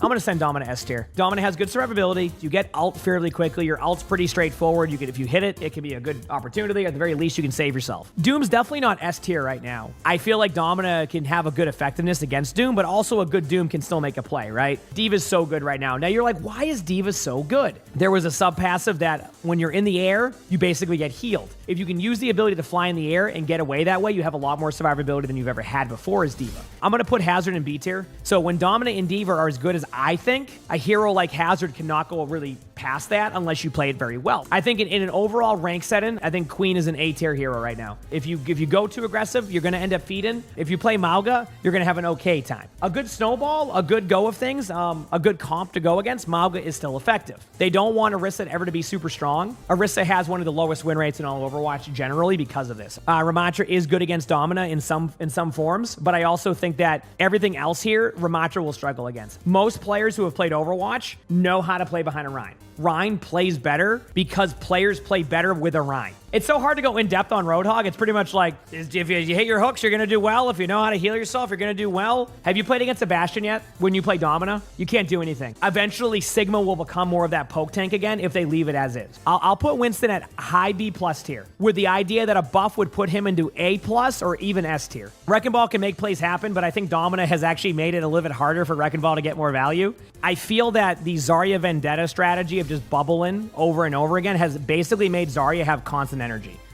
I'm going to send Domina S tier. Domina has good survivability. You get ult fairly quickly. Your ult's pretty straightforward. You can, if you hit it, it can be a good opportunity. At the very least, you can save yourself. Doom's definitely not S tier right now. I feel like Domina can have a good effectiveness against Doom, but also a good Doom can still make a play, right? D.Va's so good right now. Now you're like, why is D.Va so good? There was a sub-passive that when you're in the air, you basically get healed. If you can use the ability to fly in the air and get away that way, you have a lot more survivability than you've ever had before as D.Va. I'm going to put Hazard in B tier. So when Domina and D.Va are as good as I think, a hero like Hazard cannot go really past that unless you play it very well. I think in an overall rank setting, I think Queen is an A tier hero right now. If you go too aggressive, you're going to end up feeding. If you play Mauga, you're going to have an okay time. A good snowball, a good go of things, a good comp to go against, Mauga is still effective. They don't want Orisa ever to be super strong. Orisa has one of the lowest win rates in all Overwatch generally because of this. Ramattra is good against Domina in some forms, but I also think that everything else here, Ramattra will struggle against. Most players who have played Overwatch know how to play behind a Rein. Rein plays better because players play better with a Rein. It's so hard to go in depth on Roadhog. It's pretty much like, if you hit your hooks, you're going to do well. If you know how to heal yourself, you're going to do well. Have you played against Sebastian yet? When you play Domina, you can't do anything. Eventually, Sigma will become more of that poke tank again if they leave it as is. I'll put Winston at high B+ tier with the idea that a buff would put him into A+ or even S tier. Wrecking Ball can make plays happen, but I think Domina has actually made it a little bit harder for Wrecking Ball to get more value. I feel that the Zarya Vendetta strategy of just bubbling over and over again has basically made Zarya have constant energy.